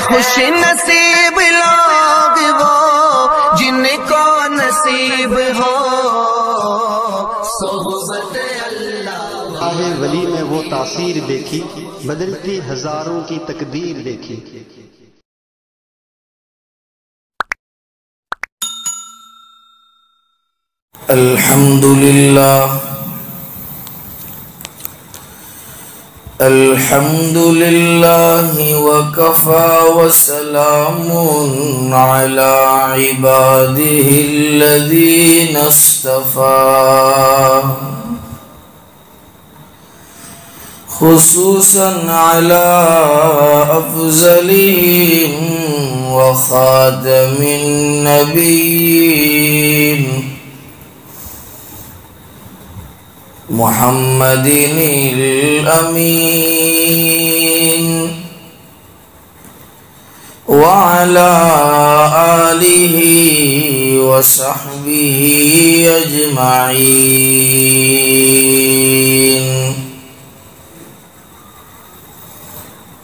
خوش نصیب لوگ وہ جن کو نصیب ہو صحبت اللہ۔ راہ ولی میں وہ تاثیر دیکھی، بدلتی ہزاروں کی تقدیر دیکھی۔ الحمد لله وكفى وسلام على عباده الذين اصطفى خصوصا على أفضلهم وخاتم النبيين محمد الأمين وعلى آله وصحبه أجمعين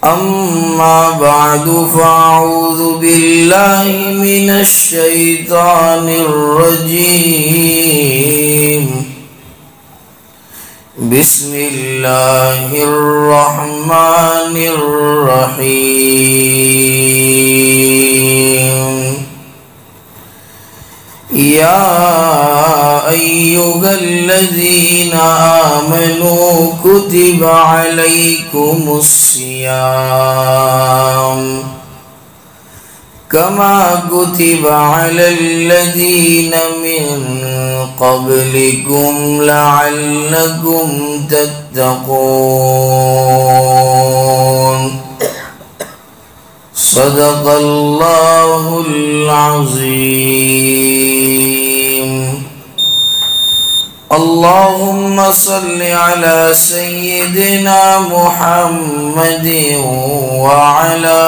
أما بعد فأعوذ بالله من الشيطان الرجيم بسم الله الرحمن الرحيم يا أيها الذين آمنوا كتب عليكم الصيام كما كتب على الذين من قبلكم لعلكم تتقون صدق الله العظيم اللهم صل على سيدنا محمد وعلى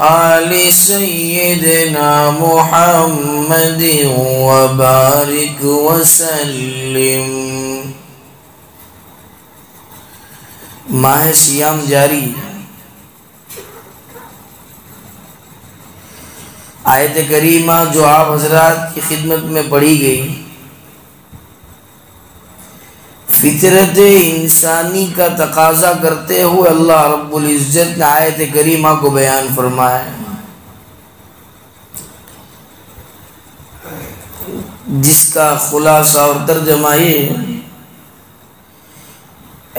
آل سيدنا محمد وبارك وسلم۔ ماہ سیام جاری، آیت کریمہ جو آپ حضرات کی خدمت میں پڑھی گئی، فطرت انسانی کا تقاضا کرتے ہوئے اللہ رب العزت نے آیت کریمہ کو بیان فرمایا، جس کا خلاصہ اور ترجمہ یہ ہے،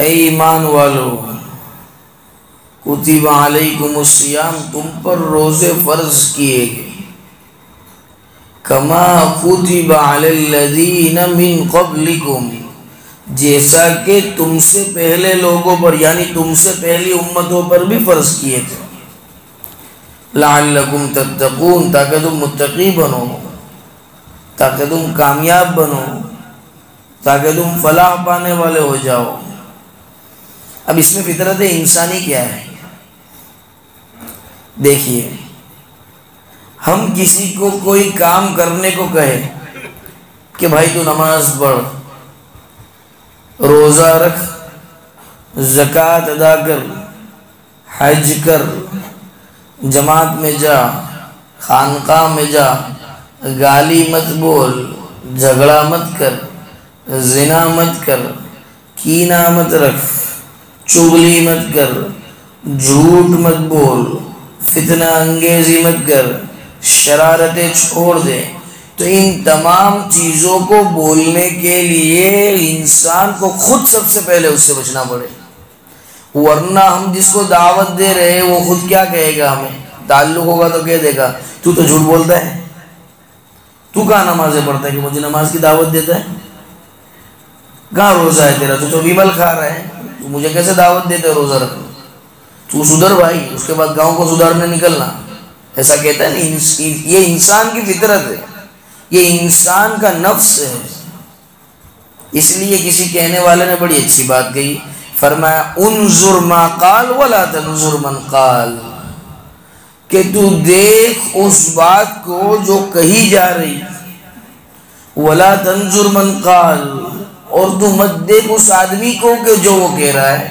اے ایمان والو، کتب علیکم الصیام، تم پر روزے فرض کیے گئے، کما کتب علی الذین من قبلکم، جیسا کہ تم سے پہلے لوگوں پر یعنی تم سے پہلی امتوں پر بھی فرض کیے تھے، لعلکم تتقون، تاکہ تم متقی بنو، تاکہ تم کامیاب بنو، تاکہ تم فلاح پانے والے ہو جاؤ۔ اب اس میں فطرت انسانی کیا ہے؟ دیکھیے، ہم کسی کو کوئی کام کرنے کو کہے کہ بھائی تو نماز پڑھ، روزہ رکھ، زکوٰۃ ادا کر، حج کر، جماعت میں جا، خانقاہ میں جا، گالی مت بول، جھگڑا مت کر، زنا مت کر، کینہ مت رکھ، چغلی مت کر، جھوٹ مت بول، فتنہ انگیزی مت کر، شرارتیں چھوڑ دے، تو ان تمام چیزوں کو بولنے کے لیے انسان کو خود سب سے پہلے اس سے بچنا پڑے، ورنہ ہم جس کو دعوت دے رہے ہیں وہ خود کیا کہے گا؟ ہمیں تعلق ہوگا تو کہہ دے گا تو جھوٹ بولتا ہے، تو کہاں نمازیں پڑھتا ہے کہ مجھے نماز کی دعوت دیتا ہے؟ کہاں روزہ ہے تیرا؟ تو ویمل کھا رہا ہے، تو مجھے کیسے دعوت دیتا ہے روزہ رکھنا؟ تو سدھر بھائی، اس کے بعد گاؤں کو سدھارنے نکلنا، ایسا کہتا ہے نہیں۔ یہ انسان کی فطرت ہے، یہ انسان کا نفس ہے۔ اس لیے کسی کہنے والے نے بڑی اچھی بات کہی، فرمایا انظر ما قال ولا تنظر من قال، کہ تو دیکھ اس بات کو جو کہی جا رہی، ولا تنظر من قال، اور تو مت دیکھ اس آدمی کو کہ جو وہ کہہ رہا ہے۔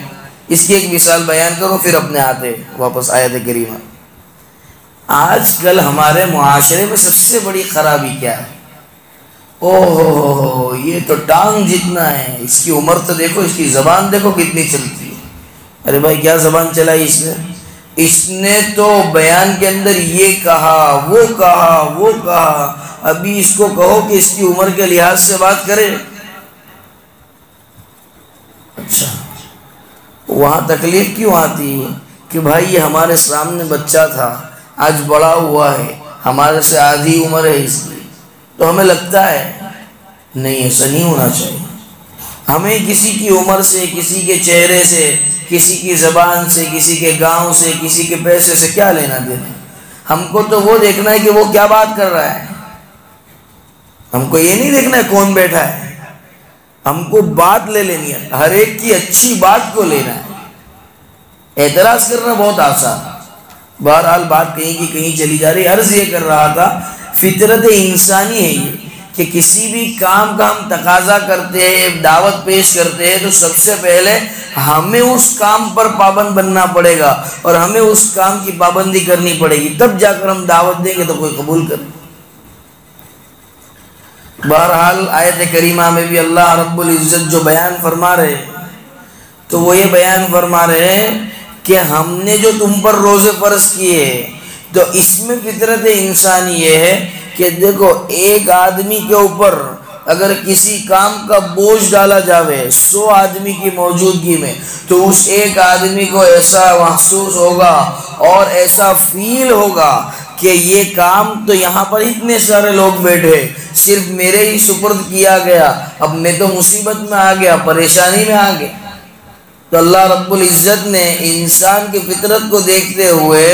اس کی ایک مثال بیان کروں پھر اپنے آتے واپس آیت کریمہ۔ آج کل ہمارے معاشرے میں سب سے بڑی خرابی کیا ہے؟ اوہ یہ تو ٹانگ جتنا ہے، اس کی عمر تو دیکھو، اس کی زبان دیکھو کتنی چلتی ہے۔ ارے بھائی کیا زبان چلائی اس نے تو بیان کے اندر یہ کہا وہ کہا، ابھی اس کو کہو کہ اس کی عمر کے لحاظ سے بات کرے۔ اچھا وہاں تکلیف کیوں آتی ہے کہ بھائی یہ ہمارے سامنے بچہ تھا، آج بڑا ہوا ہے، ہمارے سے آدھی عمر ہے اس کی، تو ہمیں لگتا ہے نہیں ایسا نہیں ہونا چاہیے۔ ہمیں کسی کی عمر سے، کسی کے چہرے سے، کسی کی زبان سے، کسی کے گاؤں سے، کسی کے پیسے سے کیا لینا دینا؟ ہم کو تو وہ دیکھنا ہے کہ وہ کیا بات کر رہا ہے، ہم کو یہ نہیں دیکھنا ہے کون بیٹھا ہے، ہم کو بات لے لینی ہے، ہر ایک کی اچھی بات کو لینا ہے۔ اعتراض کرنا بہت آسان ہے۔ بہرحال بات کہیں کی کہیں چلی جا رہی۔ عرض یہ کر رہا تھا فطرت انسانی ہے یہ کہ کسی بھی کام کا ہم تقاضا کرتے ہیں، دعوت پیش کرتے ہیں، تو سب سے پہلے ہمیں اس کام پر پابند بننا پڑے گا اور ہمیں اس کام کی پابندی کرنی پڑے گی، تب جا کر ہم دعوت دیں گے تو کوئی قبول کرے۔ بہرحال آیت کریمہ میں بھی اللہ رب العزت جو بیان فرما رہے تو وہ یہ بیان فرما رہے ہیں کہ ہم نے جو تم پر روزے فرض کیے تو اس میں فطرت انسانی یہ ہے کہ دیکھو ایک آدمی کے اوپر اگر کسی کام کا بوجھ ڈالا جاوے 100 آدمی کی موجودگی میں تو اس ایک آدمی کو ایسا محسوس ہوگا اور ایسا فیل ہوگا کہ یہ کام تو یہاں پر اتنے سارے لوگ بیٹھے، صرف میرے ہی سپرد کیا گیا، اب میں تو مصیبت میں آ گیا، پریشانی میں آ گیا۔ تو اللہ رب العزت نے انسان کی فطرت کو دیکھتے ہوئے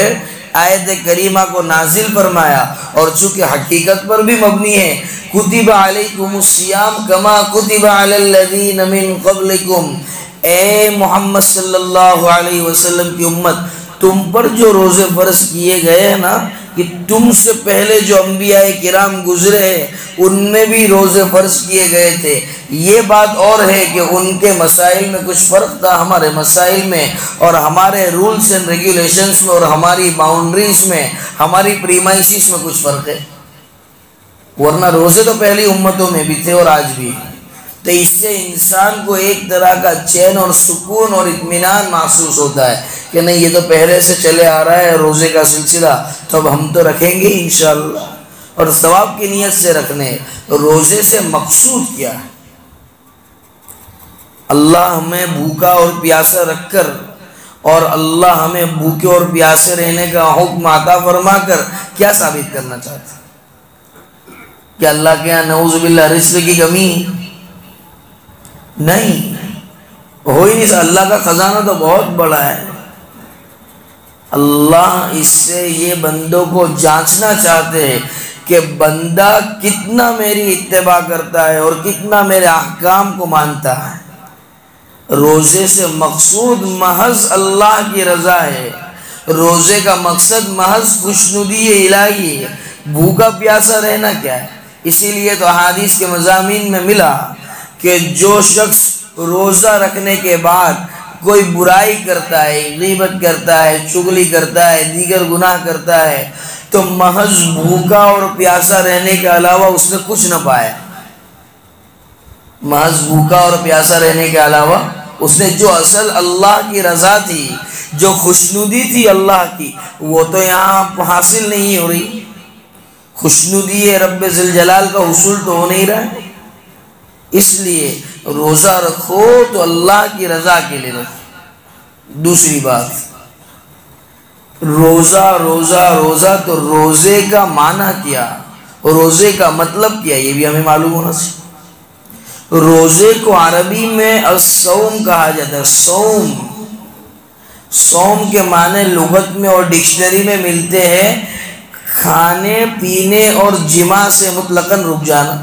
آیت کریمہ کو نازل فرمایا، اور چونکہ حقیقت پر بھی مبنی ہے، کتب علیکم الصیام کما کتب علی الذین من قبلکم، اے محمد صلی اللہ علیہ وسلم کی امت، تم پر جو روزے فرض کیے گئے ہیں نا، کہ تم سے پہلے جو انبیاء کرام گزرے ہیں ان میں بھی روزے فرض کیے گئے تھے۔ یہ بات اور ہے کہ ان کے مسائل میں کچھ فرق تھا ہمارے مسائل میں، اور ہمارے رولز اینڈ ریگولیشنز میں، اور ہماری باؤنڈریز میں، ہماری پریمائسز میں کچھ فرق ہے، ورنہ روزے تو پہلی امتوں میں بھی تھے اور آج بھی۔ تو اس سے انسان کو ایک طرح کا چین اور سکون اور اطمینان محسوس ہوتا ہے کہ نہیں یہ تو پہلے سے چلے آ رہا ہے روزے کا سلسلہ، تو اب ہم تو رکھیں گے انشاءاللہ، اور ثواب کی نیت سے رکھنے۔ روزے سے مقصود کیا ہے؟ اللہ ہمیں بھوکا اور پیاسا رکھ کر، اور اللہ ہمیں بھوکے اور پیاسے رہنے کا حکم عطا فرما کر کیا ثابت کرنا چاہتا ہے؟ کہ اللہ کے یہاں نعوذ باللہ رزق کی کمی نہیں، ہو ہی نہیں سکتا۔ اللہ کا خزانہ تو بہت بڑا ہے۔ اللہ اس سے یہ بندوں کو جانچنا چاہتے ہیں کہ بندہ کتنا میری اتباع کرتا ہے اور کتنا میرے احکام کو مانتا ہے۔ روزے سے مقصود محض اللہ کی رضا ہے، روزے کا مقصد محض خوشنودی الہی ہے۔ بھوکا پیاسا رہنا کیا ہے؟ اسی لیے تو احادیث کے مضامین میں ملا کہ جو شخص روزہ رکھنے کے بعد کوئی برائی کرتا ہے، غیبت کرتا ہے، چغلی کرتا ہے، دیگر گناہ کرتا ہے، تو محض بھوکا اور پیاسا رہنے کے علاوہ اس نے کچھ نہ پایا۔ محض بھوکا اور پیاسا رہنے کے علاوہ اس نے جو اصل اللہ کی رضا تھی، جو خوشنودی تھی اللہ کی، وہ تو یہاں حاصل نہیں ہو رہی۔ خوشنودی رب ذوالجلال کا حصول تو ہو نہیں رہا ہے۔ اس لیے روزہ رکھو تو اللہ کی رضا کے لیے رکھو۔ دوسری بات، روزہ روزہ روزہ تو روزے کا معنی کیا، روزے کا مطلب کیا، یہ بھی ہمیں معلوم ہونا چاہیے۔ روزے کو عربی میں الصوم کہا جاتا ہے۔ صوم، صوم کے معنی لغت میں اور ڈکشنری میں ملتے ہیں کھانے پینے اور جماع سے مطلقاً رک جانا۔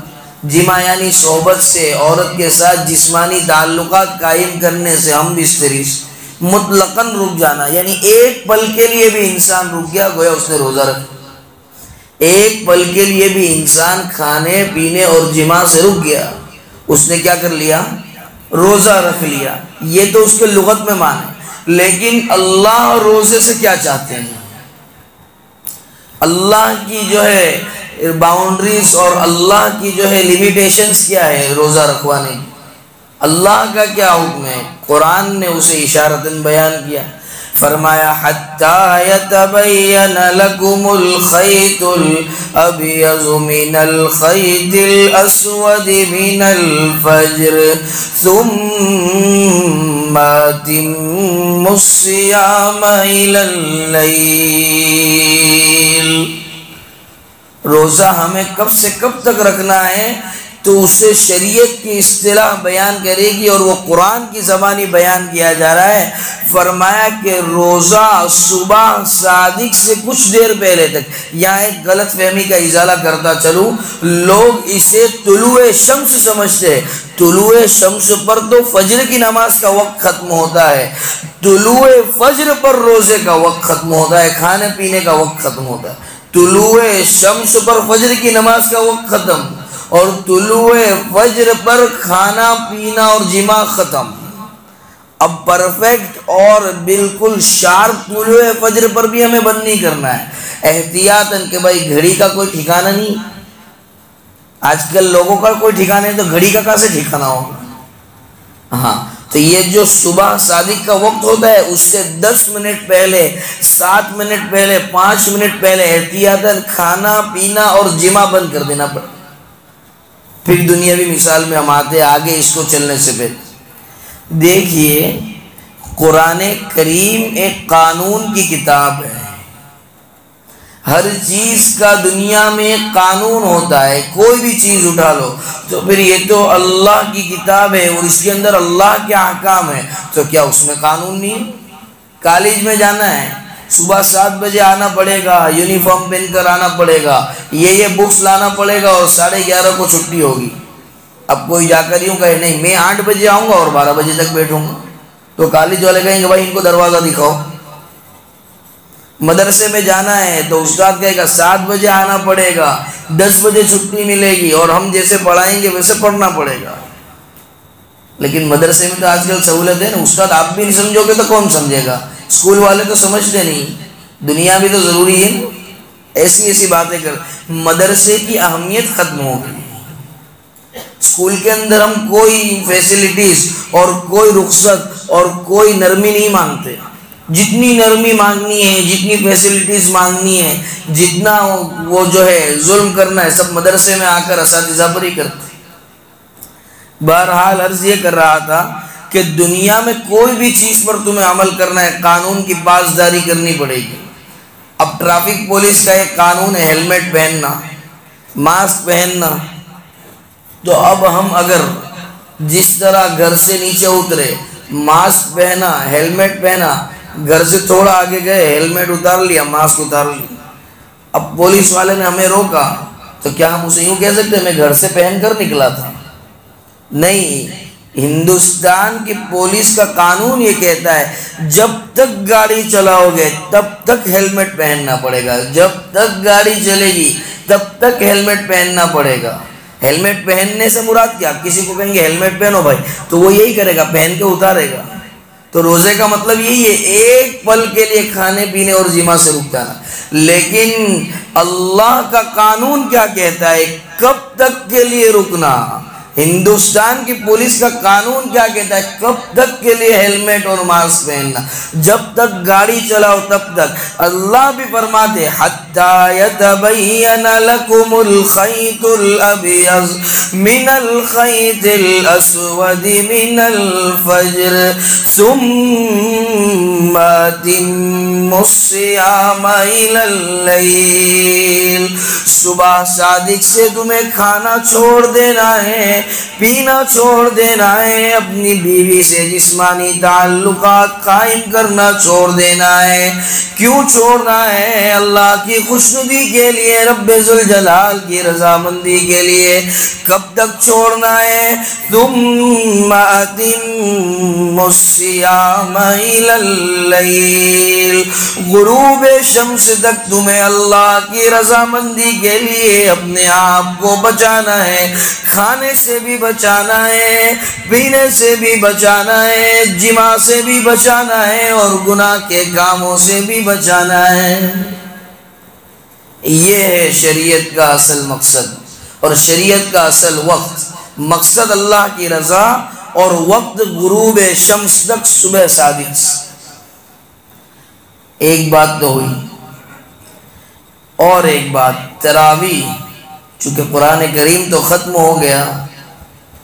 جماع یعنی صحبت سے، عورت کے ساتھ جسمانی تعلقات قائم کرنے سے، ہم بستری سے مطلقاً رک جانا، یعنی ایک پل کے لیے بھی انسان رک گیا گویا اس نے روزہ رکھا۔ ایک پل کے لیے بھی انسان کھانے پینے اور جماع سے رک گیا، اس نے کیا کر لیا؟ روزہ رکھ لیا۔ یہ تو اس کے لغت میں معنی ہے۔ لیکن اللہ روزے سے کیا چاہتے ہیں؟ اللہ کی جو ہے باؤنڈریز اور اللہ کی جو ہے لیمیٹیشنز کیا ہے روزہ رکھوانے کی؟ اللہ کا کیا حکم ہے؟ قرآن نے اسے اشارتاً بیان کیا، فرمایا حَتَّى يَتَبَيَّنَ لَكُمُ الْخَيْطُ الْأَبْيَضُ مِنَ الْخَيْطِ الْأَسْوَدِ مِنَ الْفَجْرِ ثُمَّ أَتِمُّوا الصِّيَامَ إِلَى اللَّيْلِ۔ روزہ ہمیں کب سے کب تک رکھنا ہے؟ تو اسے شریعت کی اصطلاح بیان کرے گی، اور وہ قرآن کی زبانی بیان کیا جا رہا ہے۔ فرمایا کہ روزہ صبح صادق سے کچھ دیر پہلے تک، یہاں ایک غلط فہمی کا ازالہ کرتا چلوں، لوگ اسے طلوع شمس سمجھتے ہیں۔ طلوع شمس پر تو فجر کی نماز کا وقت ختم ہوتا ہے، طلوع فجر پر روزے کا وقت ختم ہوتا ہے، کھانے پینے کا وقت ختم ہوتا ہے۔ طلوع شمس پر فجر کی نماز کا وقت ختم، اور طلوع فجر پر کھانا پینا اور جماع ختم۔ اب پرفیکٹ اور بالکل شارپ طلوع فجر پر بھی ہمیں بند نہیں کرنا ہے، احتیاطاً کہ بھائی گھڑی کا کوئی ٹھکانہ نہیں۔ آج کل لوگوں کا کوئی ٹھکانہ نہیں، تو گھڑی کا کہاں سے ٹھکانہ ہوگا؟ ہاں، تو یہ جو صبح صادق کا وقت ہوتا ہے اس سے 10 منٹ پہلے، 7 منٹ پہلے، 5 منٹ پہلے احتیاطاً کھانا پینا اور جماع بند کر دینا پڑے۔ پھر دنیاوی مثال میں ہم آتے آگے اس کو چلنے سے پہلے دیکھیے، قرآن کریم ایک قانون کی کتاب ہے۔ ہر چیز کا دنیا میں ایک قانون ہوتا ہے، کوئی بھی چیز اٹھا لو تو پھر یہ تو اللہ کی کتاب ہے اور اس کے اندر اللہ کے احکام ہے، تو کیا اس میں قانون نہیں؟ کالج میں جانا ہے، صبح 7 بجے آنا پڑے گا، یونیفارم پہن کر آنا پڑے گا، یہ بکس لانا پڑے گا، اور 11:30 کو چھٹی ہوگی۔ اب کوئی جا کر یوں کہے نہیں میں 8 بجے آؤں گا اور 12 بجے تک بیٹھوں گا، تو کالج والے کہیں گے بھائی ان کو دروازہ دکھاؤ۔ مدرسے میں جانا ہے تو استاد کہے گا 7 بجے آنا پڑے گا، 10 بجے چھٹی ملے گی، اور ہم جیسے پڑھائیں گے ویسے پڑھنا پڑے گا۔ لیکن مدرسے میں تو آج کل سہولت ہے نا، استاد آپ بھی نہیں سمجھو گے تو کون سمجھے گا؟ اسکول والے تو سمجھتے نہیں، دنیا بھی تو ضروری ہے نا۔ ایسی باتیں کر، مدرسے کی اہمیت ختم ہو گئی۔ اسکول کے اندر ہم کوئی فیسلٹیز اور کوئی رخصت اور کوئی نرمی نہیں مانگتے، جتنی نرمی مانگنی ہے، جتنی فیسلٹیز مانگنی ہے، جتنا وہ جو ہے ظلم کرنا ہے، سب مدرسے میں آ کر اساتذہ پر ہی کرتے۔ بہرحال عرض یہ کر رہا تھا کہ دنیا میں کوئی بھی چیز پر تمہیں عمل کرنا ہے، قانون کی پاسداری کرنی پڑے گی۔ اب ٹریفک پولیس کا ایک قانون ہے ہیلمٹ پہننا، ماسک پہننا، تو اب ہم اگر جس طرح گھر سے نیچے اترے، ماسک پہنا، ہیلمٹ پہنا، گھر سے تھوڑا آگے گئے، ہیلمٹ اتار لیا، ماسک اتار لیا، اب پولیس والے نے ہمیں روکا تو کیا ہم اسے یوں کہہ سکتے میں گھر سے پہن کر نکلا تھا؟ نہیں، ہندوستان کی پولیس کا قانون یہ کہتا ہے جب تک گاڑی چلاؤ گے تب تک ہیلمٹ پہننا پڑے گا، جب تک گاڑی چلے گی تب تک ہیلمٹ پہننا پڑے گا۔ ہیلمٹ پہننے سے مراد کیا؟ کسی کو کہیں گے ہیلمٹ پہنو بھائی تو وہ یہی کرے گا، پہن کے اتارے گا۔ تو روزے کا مطلب یہی ہے، ایک پل کے لیے کھانے پینے اور جماع سے رک جانا۔ لیکن اللہ کا قانون کیا کہتا ہے؟ کب تک کے لیے رکنا؟ ہندوستان کی پولیس کا قانون کیا کہتا ہے؟ کب تک کے لیے ہیلمٹ اور ماسک پہننا؟ جب تک گاڑی چلاؤ تب تک۔ اللہ بھی فرماتے حَتَّى يَتَبَيَّنَ لَكُمُ الْخَيْطُ الْأَبْيَضُ مِنَ الْخَيْطِ الْأَسْوَدِ مِنَ الْفَجْرِ ثُمَّ أَتِمُّوا الصِّيَامَ إِلَى اللَّيْلِ۔ صبح صادق سے تمہیں کھانا چھوڑ دینا ہے، پینا چھوڑ دینا ہے، اپنی بیوی سے جسمانی تعلقات قائم کرنا چھوڑ دینا ہے۔ کیوں چھوڑنا ہے؟ اللہ کی خوشنودی کے لیے، رب ذوالجلال کی رضامندی کے لیے۔ کب تک چھوڑنا ہے؟ ثم اتم الصیام الی اللیل، غروب شمس تک تمہیں اللہ کی رضامندی کے لیے اپنے آپ کو بچانا ہے، کھانے سے سے بھی بچانا ہے، پینے سے بھی بچانا ہے، جماع سے بھی بچانا ہے، اور گناہ کے کاموں سے بھی بچانا ہے۔ یہ ہے شریعت کا اصل مقصد، اور شریعت کا اصل وقت، مقصد اللہ کی رضا، اور وقت غروب شمس تک صبح صادق۔ ایک بات تو ہوئی، اور ایک بات تراویح، چونکہ قرآن کریم تو ختم ہو گیا،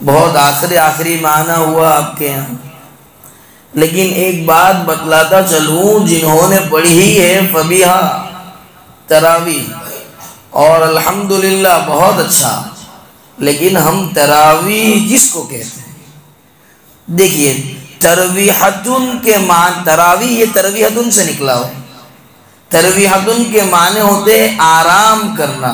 بہت آخری معنی ہوا آپ کے یہاں، لیکن ایک بات بتلاتا چلوں، جنہوں نے پڑھی ہی ہے فبیہا تراویح، اور الحمدللہ بہت اچھا، لیکن ہم تراویح کس کو کہتے ہیں؟ دیکھیے ترویحتن کے معنی، تراویح یہ ترویحتن سے نکلا ہو، ترویحتن کے معنی ہوتے ہیں آرام کرنا۔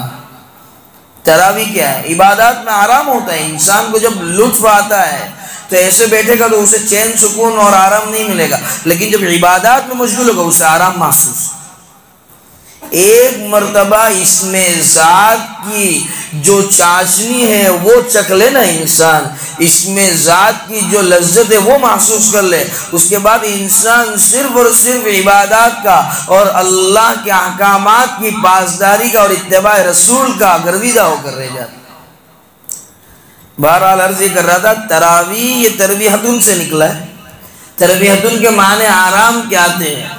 تراویح کیا ہے؟ عبادات میں آرام ہوتا ہے، انسان کو جب لطف آتا ہے تو ایسے بیٹھے گا تو اسے چین سکون اور آرام نہیں ملے گا، لیکن جب عبادات میں مشغول ہوگا اسے آرام محسوس۔ ایک مرتبہ اس میں ذات کی جو چاشنی ہے وہ چکھ لے نا انسان، اس میں ذات کی جو لذت ہے وہ محسوس کر لے، اس کے بعد انسان صرف اور صرف عبادات کا اور اللہ کے احکامات کی پاسداری کا اور اتباع رسول کا گرویدہ ہو کر رہ جاتا۔ بہرحال عرض یہ کر رہا تھا، تراویح یہ ترویحتن سے نکلا ہے۔ ترویحتن کے معنی آرام کے آتے ہیں۔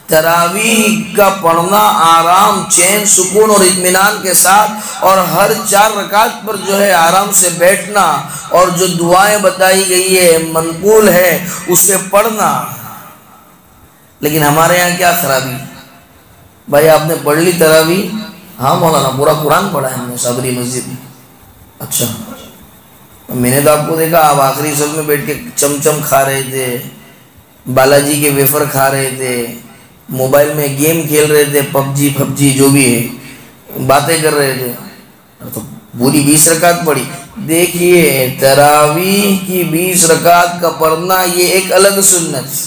تراویح کا پڑھنا آرام، چین، سکون اور اطمینان کے ساتھ، اور ہر 4 رکعت پر جو ہے آرام سے بیٹھنا، اور جو دعائیں بتائی گئی ہے منقول ہے اسے پڑھنا۔ لیکن ہمارے یہاں کیا خرابی؟ بھائی آپ نے پڑھ لی تراویح؟ ہاں مولانا پورا قرآن پڑھا ہے ہم نے صابری مسجد میں۔ اچھا، میں نے تو آپ کو دیکھا آپ آخری صف میں بیٹھ کے چمچم کھا رہے تھے، بالاجی کے ویفر کھا رہے تھے، موبائل میں گیم کھیل رہے تھے، پب جی جو بھی ہے، باتیں کر رہے تھے، تو پوری 20 رکعت پڑھی۔ دیکھیے تراویح کی 20 رکعت کا پڑھنا یہ ایک الگ سنت،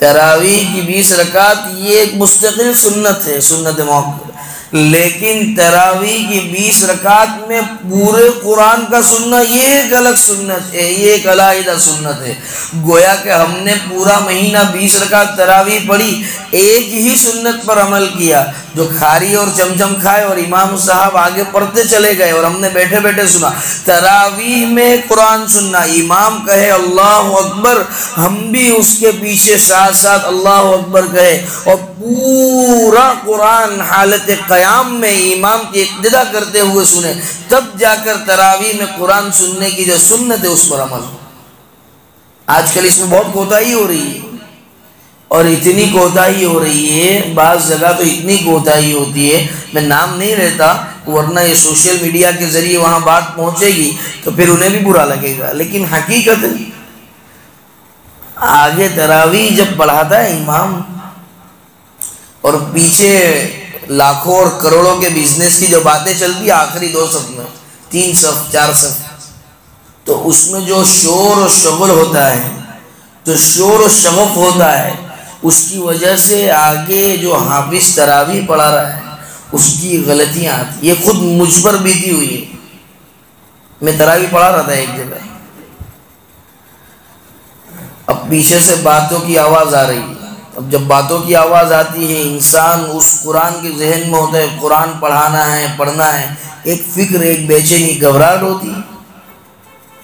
تراویح کی 20 رکعت یہ ایک مستقل سنت ہے، سنت موقع، لیکن تراویح کی 20 رکعت میں پورے قرآن کا سننا یہ ایک الگ سنت ہے، یہ ایک علیحدہ سنت ہے۔ گویا کہ ہم نے پورا مہینہ 20 رکعت تراویح پڑھی، ایک ہی سنت پر عمل کیا، جو کھاری اور چمچم کھائے اور امام صاحب آگے پڑھتے چلے گئے اور ہم نے بیٹھے بیٹھے سنا۔ تراویح میں قرآن سننا، امام کہے اللہ اکبر، ہم بھی اس کے پیچھے ساتھ ساتھ اللہ اکبر کہے، اور پورا قرآن حالت قیام میں امام کی اقتدا کرتے ہوئے سنے، تب جا کر تراویح میں قرآن سننے کی جو سنت ہے اس پر عمل ہو۔ آج کل اس میں بہت کوتاہی ہو رہی ہے، اور اتنی کوتاہی ہو رہی ہے، بعض جگہ تو اتنی کوتاہی ہوتی ہے، میں نام نہیں لیتا ورنہ یہ سوشل میڈیا کے ذریعے وہاں بات پہنچے گی تو پھر انہیں بھی برا لگے گا، لیکن حقیقت آگے تراویح جب پڑھاتا ہے امام اور پیچھے لاکھوں اور کروڑوں کے بزنس کی جو باتیں چلتی ہے آخری 2 صف میں، 3 صف 4 صف، تو اس میں جو شور و شغل ہوتا ہے، جو شور و شغف ہوتا ہے، اس کی وجہ سے آگے جو حافظ تراویح پڑھا رہا ہے اس کی غلطیاں آتی۔ یہ خود مجھ پر بیتی ہوئی ہے، میں تراویح پڑھا رہا تھا ایک جگہ، اب پیچھے سے باتوں کی آواز آ رہی ہے، اب جب باتوں کی آواز آتی ہے انسان اس قرآن کے ذہن میں ہوتا ہے قرآن پڑھانا ہے، پڑھنا ہے، ایک فکر، ایک بے چینی، گھبراہٹ ہوتی ہے،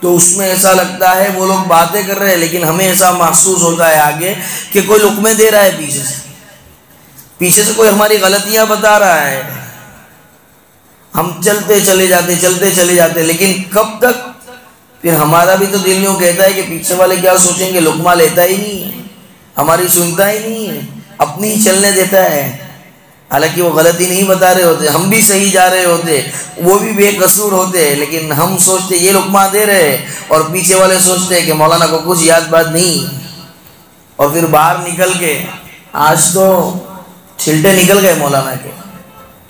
تو اس میں ایسا لگتا ہے وہ لوگ باتیں کر رہے ہیں لیکن ہمیں ایسا محسوس ہوتا ہے آگے کہ کوئی لقمے دے رہا ہے، پیچھے سے کوئی ہماری غلطیاں بتا رہا ہے، ہم چلتے چلے جاتے، لیکن کب تک؟ پھر ہمارا بھی تو دل یوں کہتا ہے کہ پیچھے والے کیا سوچیں گے، لقمہ لیتا ہی نہیں ہے، ہماری سنتا ہی نہیں ہے، اپنی ہی چلنے دیتا ہے، حالانکہ وہ غلطی نہیں بتا رہے ہوتے، ہم بھی صحیح جا رہے ہوتے، وہ بھی بے قصور ہوتے، لیکن ہم سوچتے یہ لقمہ دے رہے اور پیچھے والے سوچتے کہ مولانا کو کچھ یاد بات نہیں، اور پھر باہر نکل کے آج تو چھلٹے نکل گئے مولانا کے،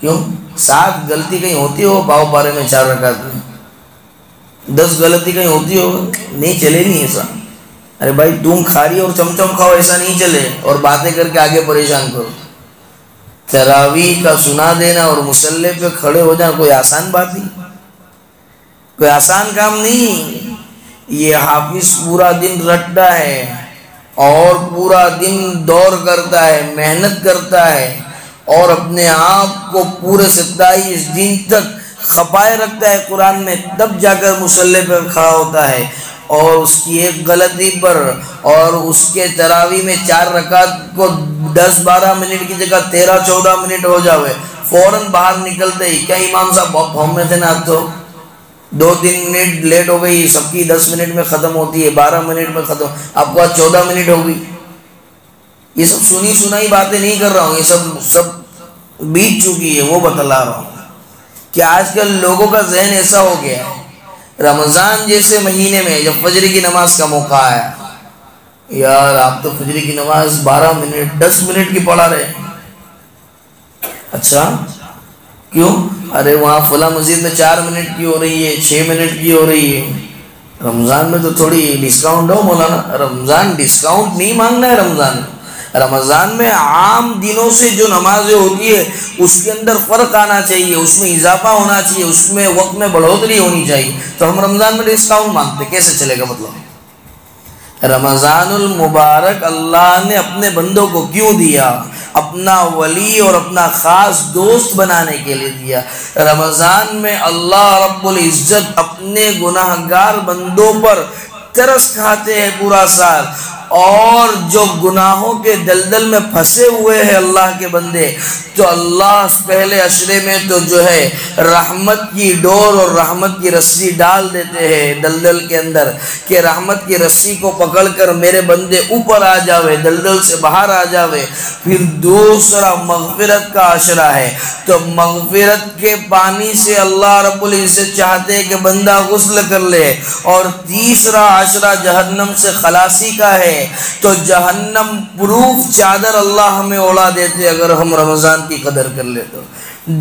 کیوں؟ 7 غلطی کہیں ہوتی ہو باؤ پارے میں 4 رکعت میں، 10 غلطی کہیں ہوتی ہو، نہیں چلے نہیں ایسا۔ ارے بھائی تم کھاری اور چمچم کھاؤ، ایسا نہیں چلے، اور باتیں کر کے آگے پریشان کرو۔ تراویح کا سنا دینا اور مصلی پہ کھڑے ہو جانا کوئی آسان بات نہیں، کوئی آسان کام نہیں. یہ حافظ پورا دن رٹتا ہے اور پورا دن دور کرتا ہے، محنت کرتا ہے اور اپنے آپ کو پورے 27 دن تک خپائے رکھتا ہے قرآن میں، تب جا کر مصلی پر کھڑا ہوتا ہے. اور اس کی ایک غلطی پر اور اس کے تراویح میں 4 رکعت کو 10-12 منٹ کی جگہ 13-14 منٹ ہو جاوے، فوراً باہر نکلتے ہی، کیا امام صاحب بہت فارم میں تھے نا، آپ تو 2-3 منٹ لیٹ ہو گئی، سب کی 10 منٹ میں ختم ہوتی ہے، 12 منٹ میں ختم، آپ کو آج 14 منٹ ہو گئی. یہ سب سنی سنائی باتیں نہیں کر رہا ہوں، یہ سب بیت چکی ہے، وہ بتلا رہا ہوں کہ آج کل لوگوں کا ذہن ایسا ہو گیا ہے. رمضان جیسے مہینے میں جب فجر کی نماز کا موقع آیا، یار آپ تو فجر کی نماز 12 منٹ 10 منٹ کی پڑھا رہے ہیں. اچھا کیوں؟ ارے وہاں فلاں مسجد میں 4 منٹ کی ہو رہی ہے، 6 منٹ کی ہو رہی ہے. رمضان میں تو تھوڑی ڈسکاؤنٹ ہو مولانا. رمضان ڈسکاؤنٹ نہیں مانگنا ہے. رمضان میں عام دنوں سے جو نمازیں ہوتی ہے اس کے اندر فرق آنا چاہیے، اس میں اضافہ ہونا چاہیے، اس میں وقت میں بڑھوتری ہونی چاہیے. تو ہم رمضان میں ڈسکاؤنٹ مانگتے، کیسے چلے گا؟ مطلب رمضان المبارک اللہ نے اپنے بندوں کو کیوں دیا؟ اپنا ولی اور اپنا خاص دوست بنانے کے لیے دیا. رمضان میں اللہ رب العزت اپنے گناہگار بندوں پر ترس کھاتے ہیں پورا سال، اور جو گناہوں کے دلدل میں پھنسے ہوئے ہیں اللہ کے بندے، تو اللہ پہلے عشرے میں تو جو ہے رحمت کی ڈور اور رحمت کی رسی ڈال دیتے ہیں دلدل کے اندر، کہ رحمت کی رسی کو پکڑ کر میرے بندے اوپر آ جاوے، دلدل سے باہر آ جاوے. پھر دوسرا مغفرت کا عشرہ ہے، تو مغفرت کے پانی سے اللہ رب العزت چاہتے ہیں کہ بندہ غسل کر لے. اور تیسرا عشرہ جہنم سے خلاصی کا ہے، تو جہنم پروف چادر اللہ ہمیں اوڑا دیتے اگر ہم رمضان کی قدر کر لے. تو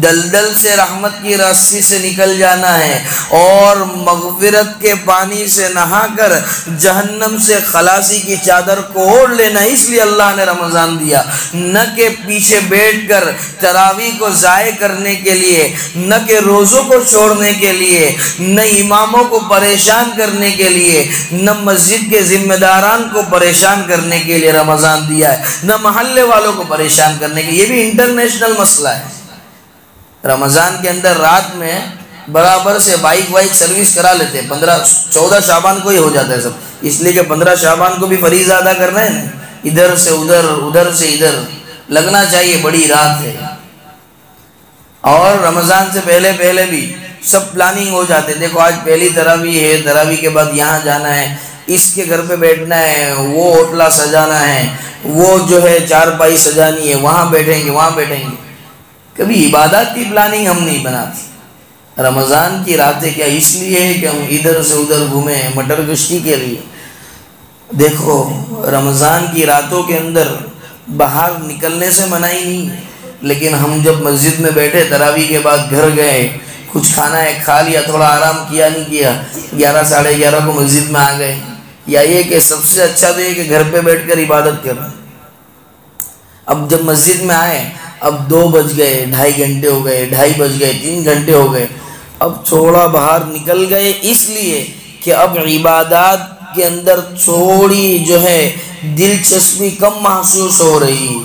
دلدل سے رحمت کی رسی سے نکل جانا ہے اور مغفرت کے پانی سے نہا کر جہنم سے خلاصی کی چادر کو اوڑھ لینا. اس لیے اللہ نے رمضان دیا، نہ کہ پیچھے بیٹھ کر تراویح کو ضائع کرنے کے لیے، نہ کہ روزوں کو چھوڑنے کے لیے، نہ اماموں کو پریشان کرنے کے لیے، نہ مسجد کے ذمہ داران کو پریشان کرنے کے لیے رمضان دیا ہے، نہ محلے والوں کو پریشان کرنے کے لیے. یہ بھی انٹرنیشنل مسئلہ ہے. رمضان کے اندر رات میں برابر سے بائک سروس کرا لیتے ہیں. 14 شعبان کو ہی ہو جاتا ہے سب، اس لیے کہ 15 شعبان کو بھی فریضہ ادا کرنا ہے نا، ادھر سے ادھر ادھر سے ادھر لگنا چاہیے، بڑی رات ہے. اور رمضان سے پہلے بھی سب پلاننگ ہو جاتے. دیکھو آج پہلی تراویح ہے، تراویح کے بعد یہاں جانا ہے، اس کے گھر پہ بیٹھنا ہے، وہ ہوٹلا سجانا ہے، وہ جو ہے چارپائی سجانی ہے، وہاں بیٹھیں گے. کبھی عبادات کی پلاننگ ہم نہیں بناتی. رمضان کی راتیں کیا اس لیے ہے کہ ہم ادھر سے ادھر گھومیں مٹر گشتی کے لیے. دیکھو رمضان کی راتوں کے اندر باہر نکلنے سے منائی نہیں، لیکن ہم جب مسجد میں بیٹھے تراویح کے بعد گھر گئے، کچھ کھانا ہے کھا لیا، تھوڑا آرام کیا نہیں کیا، 11 ساڑھے 11 کو مسجد میں آ گئے. یا یہ کہ سب سے اچھا تو یہ کہ گھر پہ بیٹھ کر عبادت کریں. اب جب مسجد میں آئے، اب 2 بج گئے، 2.5 گھنٹے ہو گئے، 2.5 بج گئے، 3 گھنٹے ہو گئے، اب تھوڑا باہر نکل گئے، اس لیے کہ اب عبادات کے اندر تھوڑی جو ہے دلچسپی کم محسوس ہو رہی،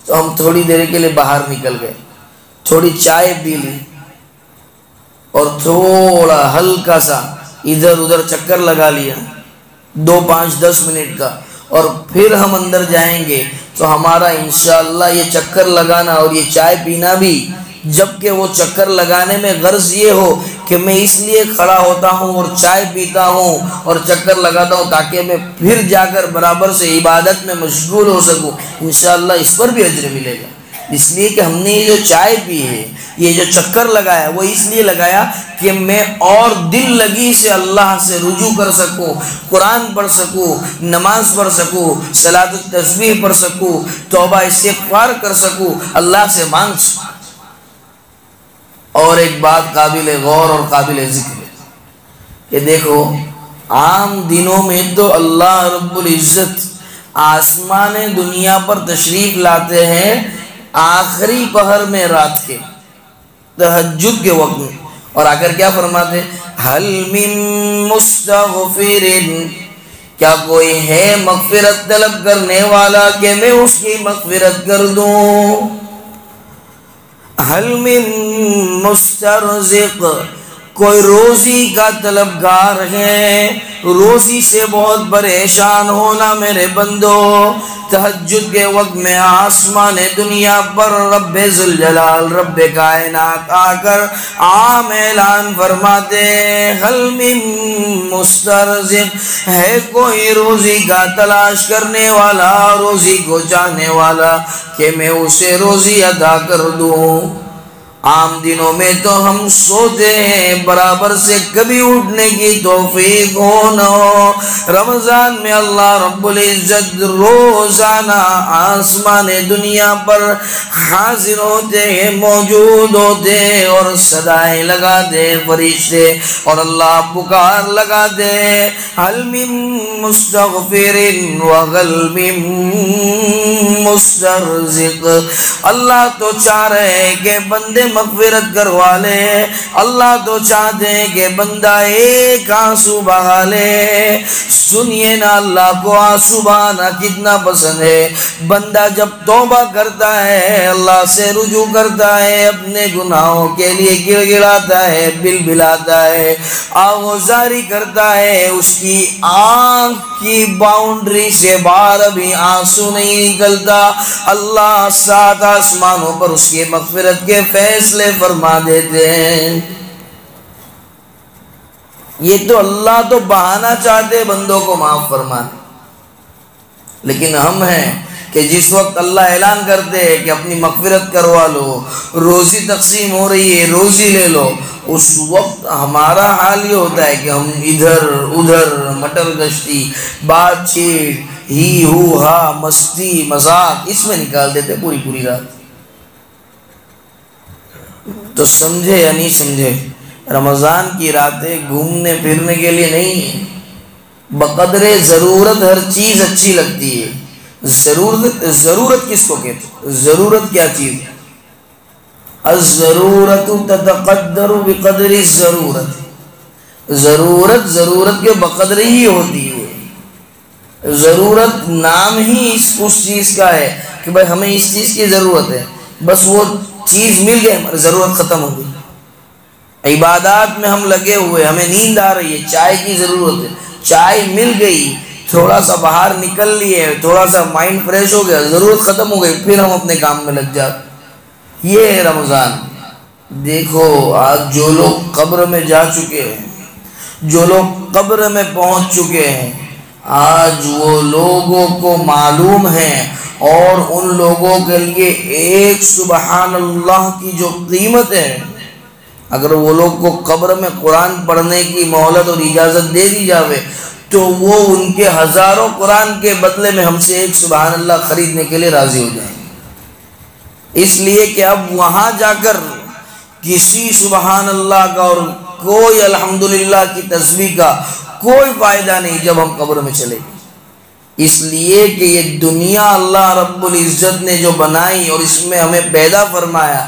تو ہم تھوڑی دیر کے لیے باہر نکل گئے، تھوڑی چائے پی لی اور تھوڑا ہلکا سا ادھر ادھر چکر لگا لیا 2, 5, 10 منٹ کا. اور پھر ہم اندر جائیں گے تو ہمارا انشاءاللہ یہ چکر لگانا اور یہ چائے پینا بھی، جبکہ وہ چکر لگانے میں غرض یہ ہو کہ میں اس لیے کھڑا ہوتا ہوں اور چائے پیتا ہوں اور چکر لگاتا ہوں تاکہ میں پھر جا کر برابر سے عبادت میں مشغول ہو سکوں، انشاءاللہ اس پر بھی اجر ملے گا. اس لیے کہ ہم نے یہ جو چائے پی ہے، یہ جو چکر لگایا، وہ اس لیے لگایا کہ میں اور دل لگی سے اللہ سے رجوع کر سکوں، قرآن پڑھ سکوں، نماز پڑھ سکوں، صلاۃ التسبیح پڑھ سکوں، توبہ استغفار کر سکوں، اللہ سے مانگ سکوں. اور ایک بات قابل غور اور قابل ذکر ہے کہ دیکھو عام دنوں میں تو اللہ رب العزت آسمان دنیا پر تشریف لاتے ہیں آخری پہر میں رات کے تہجد کے وقت میں، اور آ کر کیا فرماتے؟ حل من مستغفر، کیا کوئی ہے مغفرت طلب کرنے والا کہ میں اس کی مغفرت کر دوں؟ حل من مسترزق، کوئی روزی کا طلبگار ہے، روزی سے بہت پریشان ہونا میرے بندو، تہجد کے وقت میں آسمان دنیا پر رب ذوالجلال رب کائنات آ کر عام اعلان فرماتے حل من مسترزق، ہے کوئی روزی کا تلاش کرنے والا، روزی کو چاہنے والا کہ میں اسے روزی عطا کر دوں۔ عام دنوں میں تو ہم سوتے ہیں، برابر سے کبھی اٹھنے کی توفیق ہو نہ ہو، رمضان میں اللہ رب العزت روزانہ آسمان دنیا پر حاضر ہوتے ہیں، موجود ہوتے ہیں، اور صدائیں لگاتے ہیں فرشتے، اور اللہ پکار لگاتے ہیں حل من مستغفر وحل من مسترزق۔ اللہ تو چاہ رہے ہیں کہ بندے مغفرت کروا لے، اللہ تو چاہتے ہیں کہ بندہ ایک آنسو بہا لے۔ سنیے نا، اللہ کو آنسو بہانا کتنا پسند ہے۔ بندہ جب توبہ کرتا ہے، اللہ سے رجوع کرتا ہے، اپنے گناہوں کے لیے گر گراتا ہے، بلبلاتا ہے، آہوزاری کرتا ہے، اس کی آنکھ کی باؤنڈری سے باہر ابھی آنسو نہیں نکلتا، اللہ سات آسمانوں پر اس کی مغفرت کے فیصلے فرما دیتے ہیں۔ یہ تو اللہ تو بہانا چاہتے بندوں کو معاف فرمانے، لیکن ہم ہیں کہ جس وقت اللہ اعلان کرتے ہیں کہ اپنی مغفرت کروا لو، روزی تقسیم ہو رہی ہے، روزی لے لو، اس وقت ہمارا حال یہ ہوتا ہے کہ ہم ادھر ادھر مٹر گشتی، بات چیت، ہی ہو ہا، مستی مذاق اس میں نکال دیتے پوری رات۔ تو سمجھے یا نہیں سمجھے، رمضان کی راتیں گھومنے پھرنے کے لیے نہیں ہیں، بقدر ضرورت ہر چیز اچھی لگتی ہے۔ ضرورت کس کو کہتے؟ ضرورت کیا چیز ہے؟ الضرورت تتقدر بقدر الضرورت، ضرورت کے بقدر ہی ہوتی ہے۔ ضرورت نام ہی اس چیز کا ہے کہ بھائی ہمیں اس چیز کی ضرورت ہے، بس وہ چیز مل گئی ہماری ضرورت ختم ہو گئی۔ عبادات میں ہم لگے ہوئے، ہمیں نیند آ رہی ہے، چائے کی ضرورت ہے، چائے مل گئی، تھوڑا سا باہر نکل لیے، تھوڑا سا مائنڈ فریش ہو گیا، ضرورت ختم ہو گئی، پھر ہم اپنے کام میں لگ جاتے۔ یہ ہے رمضان۔ دیکھو آج جو لوگ قبر میں جا چکے ہیں، جو لوگ قبر میں پہنچ چکے ہیں، آج وہ لوگوں کو معلوم ہے، اور ان لوگوں کے لیے ایک سبحان اللہ کی جو قیمت ہے، اگر وہ لوگ کو قبر میں قرآن پڑھنے کی مہلت اور اجازت دے دی جاوے تو وہ ان کے ہزاروں قرآن کے بدلے میں ہم سے ایک سبحان اللہ خریدنے کے لیے راضی ہو جائیں گے۔ اس لیے کہ اب وہاں جا کر کسی سبحان اللہ کا اور کوئی الحمدللہ کی تسبیح کا کوئی فائدہ نہیں جب ہم قبر میں چلے گئے۔ اس لیے کہ یہ دنیا اللہ رب العزت نے جو بنائی اور اس میں ہمیں پیدا فرمایا،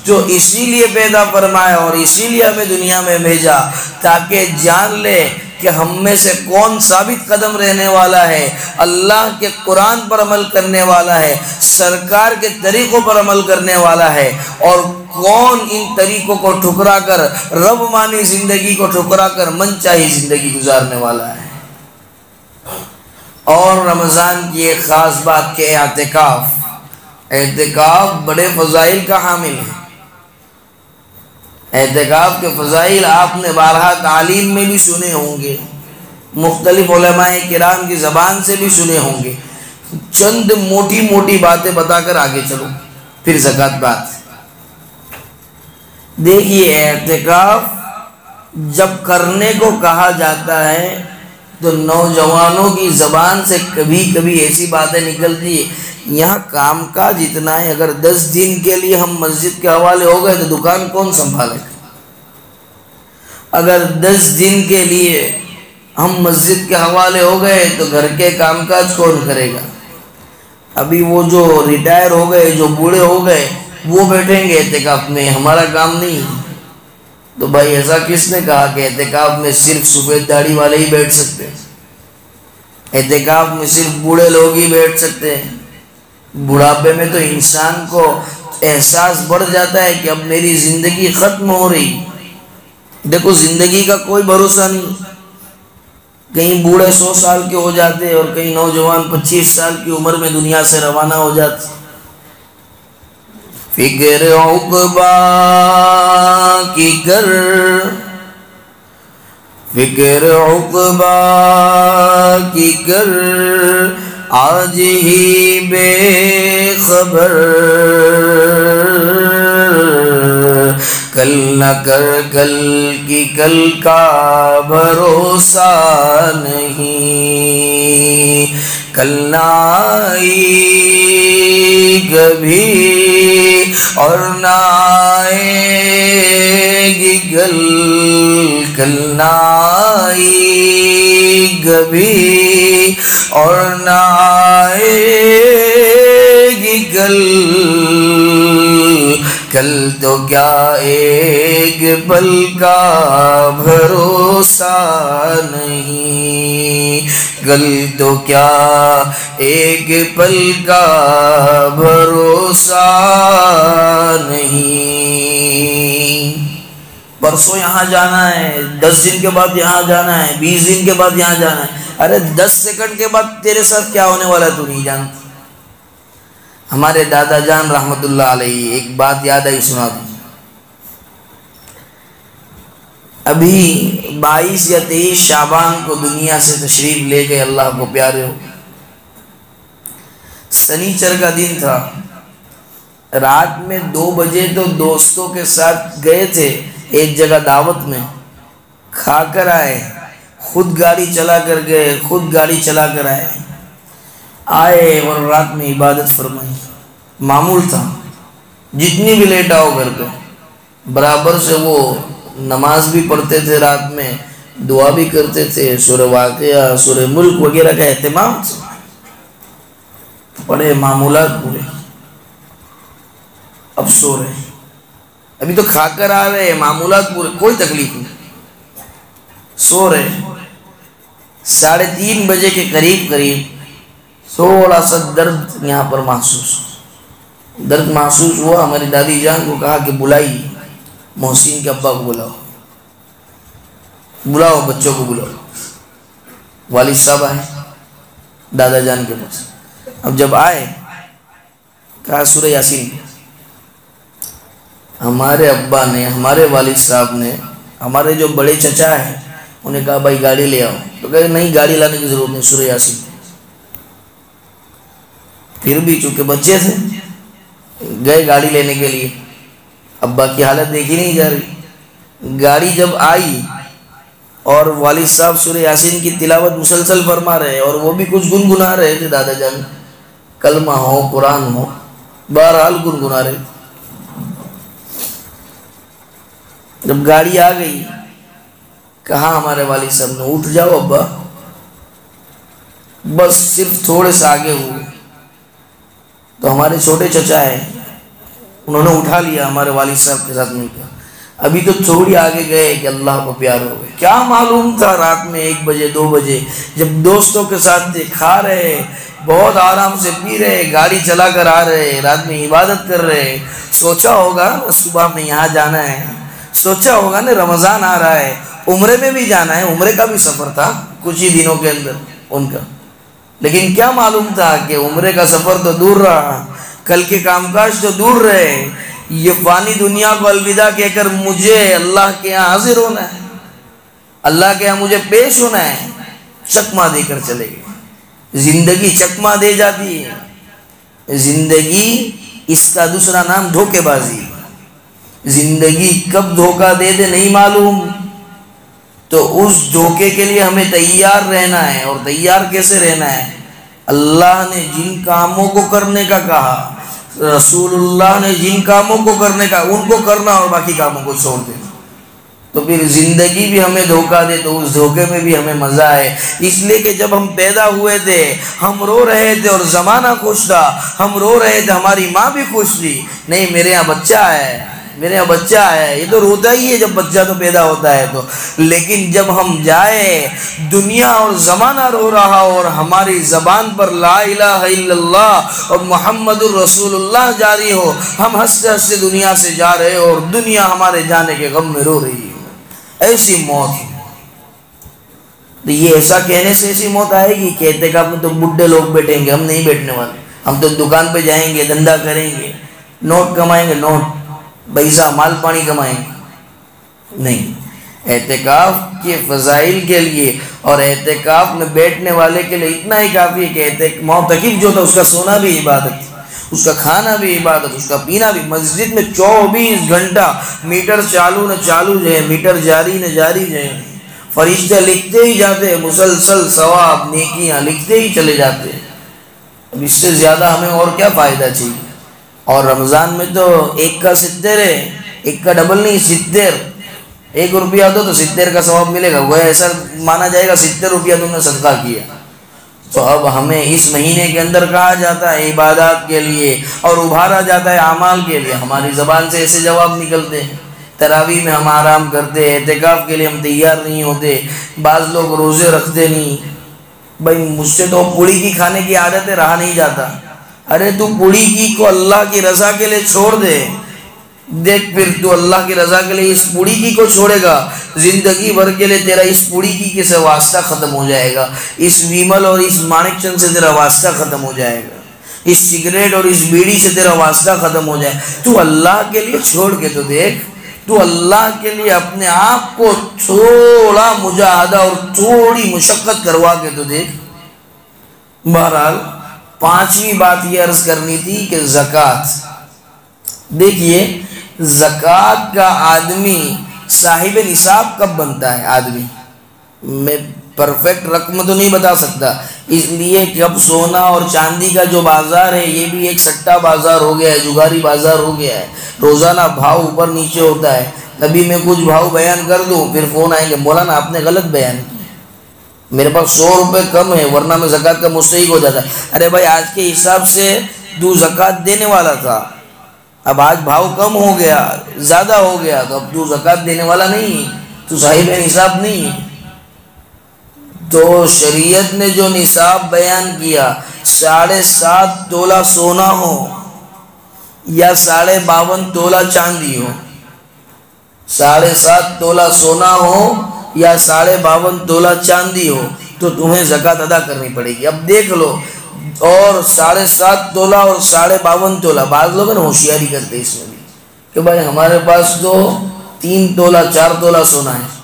جو اسی لیے پیدا فرمایا اور اسی لیے ہمیں دنیا میں بھیجا، تاکہ جان لے کہ ہم میں سے کون ثابت قدم رہنے والا ہے، اللہ کے قرآن پر عمل کرنے والا ہے، سرکار کے طریقوں پر عمل کرنے والا ہے، اور کون ان طریقوں کو ٹھکرا کر، رب مانی زندگی کو ٹھکرا کر من چاہی زندگی گزارنے والا ہے۔ اور رمضان کی ایک خاص بات کہ اعتکاف بڑے فضائل کا حامل ہے۔ اعتکاف کے فضائل آپ نے بارہا تعلیم میں بھی سنے ہوں گے، مختلف علماء کرام کی زبان سے بھی سنے ہوں گے۔ چند موٹی موٹی باتیں بتا کر آگے چلو، پھر زکوٰۃ بات۔ دیکھیے اعتکاف جب کرنے کو کہا جاتا ہے تو نوجوانوں کی زبان سے کبھی کبھی ایسی باتیں نکلتی ہے، یہاں کام کاج اتنا ہے، اگر 10 دن کے لیے ہم مسجد کے حوالے ہو گئے تو دکان کون سنبھالے گا؟ اگر 10 دن کے لیے ہم مسجد کے حوالے ہو گئے تو گھر کے کام کاج کون کرے گا؟ ابھی وہ جو ریٹائر ہو گئے، جو بوڑھے ہو گئے، وہ بیٹھیں گے اعتکاف میں، ہمارا کام نہیں ہے۔ تو بھائی ایسا کس نے کہا کہ اعتکاف میں صرف سفید داڑھی والے ہی بیٹھ سکتے ہیں؟ اعتکاف میں صرف بوڑھے لوگ ہی بیٹھ سکتے ہیں؟ بڑھاپے میں تو انسان کو احساس بڑھ جاتا ہے کہ اب میری زندگی ختم ہو رہی۔ دیکھو زندگی کا کوئی بھروسہ نہیں، کہیں بوڑھے 100 سال کے ہو جاتے اور کہیں نوجوان 25 سال کی عمر میں دنیا سے روانہ ہو جاتے۔ فکر عقبا کی کر، فکر عقبا کی کر، آج ہی بے خبر، کل نہ کر کل کی کل کا بھروسہ نہیں، کل نہ آئی کبھی اور نہ آئے گی کل، کل نہ آئی کبھی اور نہ آئے گی کل، کل تو کیا ایک پل کا بھروسہ نہیں، کل تو کیا ایک پل کا بھروسہ نہیں۔ پرسوں یہاں جانا ہے، 10 دن کے بعد یہاں جانا ہے، 20 دن کے بعد یہاں جانا ہے۔ ارے 10 سیکنڈ کے بعد تیرے ساتھ کیا ہونے والا ہے تو نہیں جانتا۔ ہمارے دادا جان رحمت اللہ علیہ ایک بات یاد آئی، سنا دوں۔ ابھی 22 یا 23 شعبان کو دنیا سے تشریف لے گئے، اللہ کو پیارے ہو۔ سنیچر کا دن تھا، رات میں 2 بجے تو دوستوں کے ساتھ گئے تھے ایک جگہ دعوت میں، کھا کر آئے، خود گاڑی چلا کر گئے، خود گاڑی چلا کر آئے اور رات میں عبادت فرمائی۔ معمول تھا جتنی بھی لیٹ آؤ گھر پہ، برابر سے وہ نماز بھی پڑھتے تھے، رات میں دعا بھی کرتے تھے، سورہ واقعہ، سورہ ملک وغیرہ کا اہتمام تھا، پڑھے معمولات پورے۔ اب سو رہے، ابھی تو کھا کر آ رہے، معمولات پورے، کوئی تکلیف نہیں، سو رہے۔ 3:30 بجے کے قریب تھوڑا سا درد یہاں پر محسوس ہوا۔ ہماری دادی جان کو کہا کہ بلائی محسن کے ابا کو، بلاؤ بچوں کو بلاؤ۔ والد صاحب آئے دادا جان کے پاس، اب جب آئے کہا سورہ یاسین۔ ہمارے ابا نے، ہمارے والد صاحب نے، ہمارے جو بڑے چچا ہیں انہیں کہا بھائی گاڑی لے آؤ، تو کہا نہیں گاڑی لانے کی ضرورت نہیں، سورہ یاسین۔ پھر بھی چونکہ بچے تھے گئے گاڑی لینے کے لیے، ابا کی حالت دیکھی نہیں جا رہی۔ گاڑی جب آئی اور والد صاحب سورہ یاسین کی تلاوت مسلسل فرما رہے اور وہ بھی کچھ گنگنا رہے تھے، دادا جان کلمہ ہو قرآن ہو، بہرحال گنگنا رہے۔ جب گاڑی آ گئی کہا ہمارے والد صاحب نے اٹھ جاؤ ابا، بس صرف تھوڑے سے آگے ہوئے تو ہمارے چھوٹے چچا ہیں انہوں نے اٹھا لیا، ہمارے والد صاحب کے ساتھ نہیں کیا، ابھی تو تھوڑی آگے گئے کہ اللہ کو پیار ہو گئے۔ کیا معلوم تھا رات میں 1 بجے 2 بجے جب دوستوں کے ساتھ تھے، کھا رہے، بہت آرام سے پی رہے، گاڑی چلا کر آ رہے، رات میں عبادت کر رہے، سوچا ہوگا صبح میں یہاں جانا ہے، سوچا ہوگا نا رمضان آ رہا ہے، عمرے میں بھی جانا ہے، عمرے کا بھی سفر تھا کچھ ہی دنوں کے اندر ان کا، لیکن کیا معلوم تھا کہ عمرے کا سفر تو دور رہا، کل کے کام کاج تو دور رہے، یہ فانی دنیا کو الوداع کہہ کر مجھے اللہ کے یہاں حاضر ہونا ہے، اللہ کے یہاں مجھے پیش ہونا ہے، چکما دے کر چلے گئے۔ زندگی چکما دے جاتی ہے، زندگی اس کا دوسرا نام دھوکے بازی۔ زندگی کب دھوکہ دے دے نہیں معلوم، تو اس دھوکے کے لیے ہمیں تیار رہنا ہے، اور تیار کیسے رہنا ہے؟ اللہ نے جن کاموں کو کرنے کا کہا، رسول اللہ نے جن کاموں کو کرنے کا ان کو کرنا اور باقی کاموں کو چھوڑ دینا۔ تو پھر زندگی بھی ہمیں دھوکہ دے تو اس دھوکے میں بھی ہمیں مزہ آئے۔ اس لیے کہ جب ہم پیدا ہوئے تھے ہم رو رہے تھے اور زمانہ خوش تھا، ہم رو رہے تھے ہماری ماں بھی خوش تھی، نہیں میرے یہاں بچہ ہے، میرے یہاں بچہ آیا ہے، یہ تو روتا ہی ہے جب بچہ تو پیدا ہوتا ہے تو، لیکن جب ہم جائیں دنیا اور زمانہ رو رہا اور ہماری زبان پر لا الہ الا اللہ اور محمد الرسول اللہ جاری ہو، ہم ہنستے ہنستے دنیا سے جا رہے اور دنیا ہمارے جانے کے غم میں رو رہی ہے، ایسی موت ہے۔ تو یہ ایسا کہنے سے ایسی موت آئے گی کہ اعتکاف میں تو بڈھے لوگ بیٹھیں گے، ہم نہیں بیٹھنے والے، ہم تو دکان پہ جائیں گے، دھندا کریں گے، نوٹ کمائیں گے، نوٹ پیسہ مال پانی کمائیں گے، نہیں۔ اعتکاف کے فضائل کے لیے اور اعتکاف میں بیٹھنے والے کے لیے اتنا ہی کافی ہے کہ معتکف جو تھا اس کا سونا بھی عبادت، اس کا کھانا بھی عبادت، اس کا پینا بھی۔ مسجد میں 24 گھنٹہ میٹر چالو نہ چالو جائے، میٹر جاری نہ جاری جائے، فرشتے لکھتے ہی جاتے ہیں، مسلسل ثواب نیکیاں لکھتے ہی چلے جاتے ہیں۔ اب اس سے زیادہ ہمیں اور کیا فائدہ چاہیے؟ اور رمضان میں تو 1 کا 70 ہے، 1 کا ڈبل نہیں، 70، 1 روپیہ دو تو 70 کا ثواب ملے گا، وہ ایسا مانا جائے گا 70 روپیہ تم نے صدقہ کیا۔ تو اب ہمیں اس مہینے کے اندر کہا جاتا ہے عبادات کے لیے اور ابھارا جاتا ہے اعمال کے لیے، ہماری زبان سے ایسے جواب نکلتے ہیں۔ تراویح میں ہم آرام کرتے، اعتکاف کے لیے ہم تیار نہیں ہوتے، بعض لوگ روزے رکھتے نہیں۔ بھائی مجھ سے تو پوڑی کی کھانے کی عادت ہے، رہا نہیں جاتا۔ ارے تو پوڑی کی کو اللہ کی رضا کے لیے چھوڑ دے، دیکھ پھر تو اللہ کی رضا کے لیے اس پوڑی کی کو چھوڑے گا، زندگی بھر کے لیے تیرا اس پوڑی کی سے واسطہ ختم ہو جائے گا، اس ویمل اور اس مانک چند سے تیرا واسطہ ختم ہو جائے گا، اس سگریٹ اور اس بیڑی سے تیرا واسطہ ختم ہو جائے۔ تو اللہ کے لیے چھوڑ کے تو دیکھ، تو اللہ کے لیے اپنے آپ کو تھوڑا مجاہدہ اور تھوڑی مشقت کروا کے تو دیکھ۔ بہرحال 5ویں بات یہ عرض کرنی تھی کہ زکوٰۃ، دیکھیے زکوٰۃ کا آدمی صاحب نصاب کب بنتا ہے؟ آدمی میں پرفیکٹ رقم تو نہیں بتا سکتا، اس لیے کہ اب سونا اور چاندی کا جو بازار ہے یہ بھی ایک سٹا بازار ہو گیا ہے، جگاری بازار ہو گیا ہے، روزانہ بھاؤ اوپر نیچے ہوتا ہے۔ ابھی میں کچھ بھاؤ بیان کر دوں پھر فون آئیں گے، مولانا آپ نے غلط بیان کیا، میرے پاس 100 روپے کم ہے ورنہ میں زکوٰۃ کا مستحق ہو جاتا۔ ارے بھائی آج کے حساب سے تو زکوٰۃ دینے والا تھا، اب آج بھاؤ کم ہو گیا، زیادہ ہو گیا، تو اب تو زکوٰۃ دینے والا نہیں، تو صاحب نصاب نہیں۔ تو شریعت نے جو نصاب بیان کیا 7.5 تولہ سونا ہو یا 52.5 تولہ چاندی ہو، 7.5 تولہ سونا ہو یا 52.5 تولہ چاندی ہو تو تمہیں زکوٰۃ ادا کرنی پڑے گی۔ اب دیکھ لو، اور 7.5 تولہ اور 52.5 تولہ، بعض لوگ نا ہوشیاری کرتے اس میں بھی کہ بھائی ہمارے پاس تو 3 تولہ 4 تولہ سونا ہے۔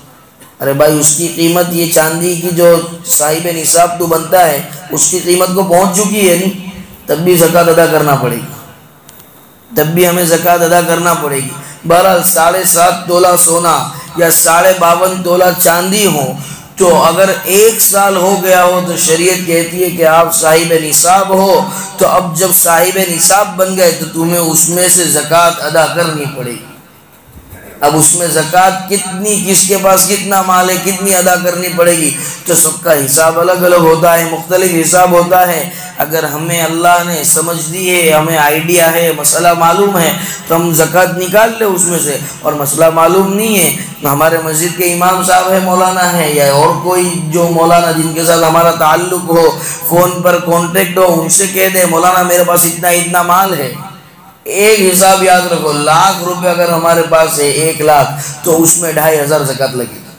ارے بھائی اس کی قیمت، یہ چاندی کی جو صاحب نصاب تو بنتا ہے اس کی قیمت کو پہنچ چکی ہے نہیں، تب بھی زکوٰۃ ادا کرنا پڑے گی، تب بھی ہمیں زکوٰۃ ادا کرنا پڑے گی۔ بہرحال 7.5 تولہ سونا یا 52.5 تولہ چاندی ہو تو اگر 1 سال ہو گیا ہو تو شریعت کہتی ہے کہ آپ صاحب نصاب ہو، تو اب جب صاحب نصاب بن گئے تو تمہیں اس میں سے زکوٰۃ ادا کرنی پڑے گی۔ اب اس میں زکوٰۃ کتنی، کس کے پاس کتنا مال ہے، کتنی ادا کرنی پڑے گی، تو سب کا حساب الگ الگ ہوتا ہے، مختلف حساب ہوتا ہے۔ اگر ہمیں اللہ نے سمجھ دی ہے، ہمیں آئیڈیا ہے، مسئلہ معلوم ہے تو ہم زکوٰۃ نکال لیں اس میں سے، اور مسئلہ معلوم نہیں ہے تو ہمارے مسجد کے امام صاحب ہے، مولانا ہے، یا اور کوئی جو مولانا جن کے ساتھ ہمارا تعلق ہو، فون پر کانٹیکٹ ہو، ان سے کہہ دے مولانا میرے پاس اتنا مال ہے۔ ایک حساب یاد رکھو، 1,00,000 روپے اگر ہمارے پاس ہے، 1,00,000 تو اس میں 2,500 زکوٰۃ لگے گا،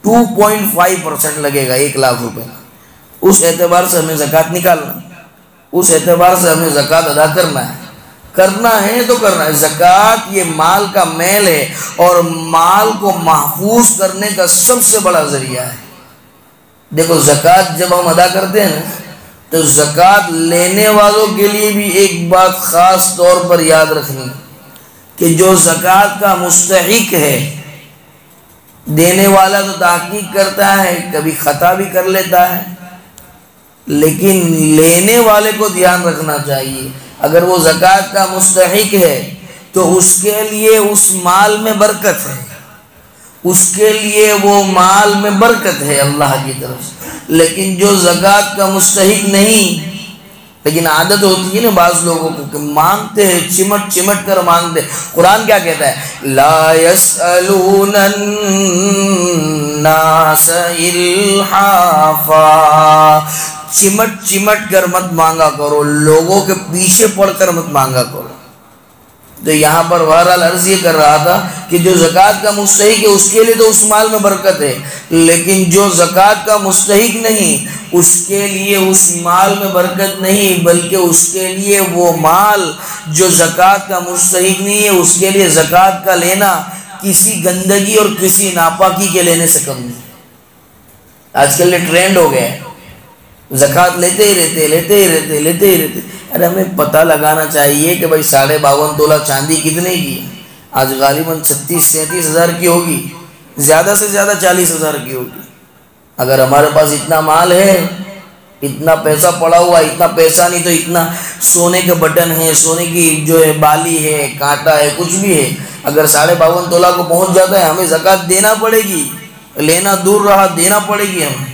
2.5% لگے گا 1,00,000 روپے۔ اس اعتبار سے ہمیں زکوٰۃ نکالنا، اس اعتبار سے ہمیں زکوٰۃ ادا کرنا ہے تو کرنا ہے۔ زکوٰۃ یہ مال کا میل ہے اور مال کو محفوظ کرنے کا سب سے بڑا ذریعہ ہے۔ دیکھو زکوٰۃ جب ہم ادا کرتے ہیں نا تو زکوٰۃ لینے والوں کے لیے بھی ایک بات خاص طور پر یاد رکھنی کہ جو زکوٰۃ کا مستحق ہے، دینے والا تو تحقیق کرتا ہے، کبھی خطا بھی کر لیتا ہے، لیکن لینے والے کو دھیان رکھنا چاہیے۔ اگر وہ زکوٰۃ کا مستحق ہے تو اس کے لیے اس مال میں برکت ہے، اس کے لیے وہ مال میں برکت ہے اللہ کی طرف سے۔ لیکن جو زکوٰۃ کا مستحق نہیں لیکن عادت ہوتی ہے نا بعض لوگوں کو کہ مانگتے ہیں چمٹ چمٹ کر مانگتے. قرآن کیا کہتا ہے؟ لا يسألون الناس الحافا. چمٹ چمٹ کر مت مانگا کرو، لوگوں کے پیچھے پڑھ کر مت مانگا کرو. تو یہاں پر بہرحال عرض یہ کر رہا تھا کہ جو زکوٰۃ کا مستحق ہے اس کے لیے تو اس مال میں برکت ہے، لیکن جو زکوٰۃ کا مستحق نہیں اس کے لیے اس مال میں برکت نہیں، بلکہ اس کے لیے وہ مال جو زکوٰۃ کا مستحق نہیں ہے اس کے لیے زکوٰۃ کا لینا کسی گندگی اور کسی ناپاکی کے لینے سے کم نہیں. آج کل یہ ٹرینڈ ہو گیا ہے، زکوٰۃ لیتے ہی رہتے. ارے ہمیں پتہ لگانا چاہیے کہ بھائی 52.5 تولہ چاندی کتنے کی ہے؟ آج غالباً 36-37 ہزار کی ہوگی، زیادہ سے زیادہ 40 ہزار کی ہوگی. اگر ہمارے پاس اتنا مال ہے، اتنا پیسہ پڑا ہوا، اتنا پیسہ نہیں تو اتنا سونے کے بٹن ہے، سونے کی جو ہے بالی ہے، کانٹا ہے، کچھ بھی ہے، اگر 52.5 تولہ کو پہنچ جاتا ہے ہمیں زکوٰۃ دینا پڑے گی. لینا دور رہا، دینا پڑے گی ہمیں.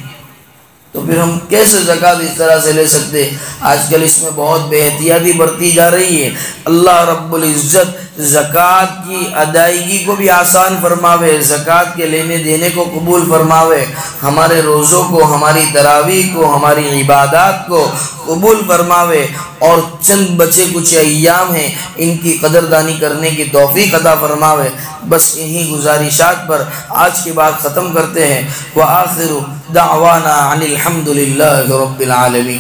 تو پھر ہم کیسے زکوٰۃ اس طرح سے لے سکتے؟ آج کل اس میں بہت بے احتیاطی برتی جا رہی ہے. اللہ رب العزت زکوٰۃ کی ادائیگی کو بھی آسان فرماوے، زکوٰۃ کے لینے دینے کو قبول فرماوے، ہمارے روزوں کو، ہماری تراویح کو، ہماری عبادات کو قبول فرماوے، اور چند بچے کچھ ایام ہیں ان کی قدردانی کرنے کی توفیق عطا فرماوے. بس انہی گزارشات پر آج کی بات ختم کرتے ہیں. وآخر دعوانا عن الحمد للہ رب العالمین.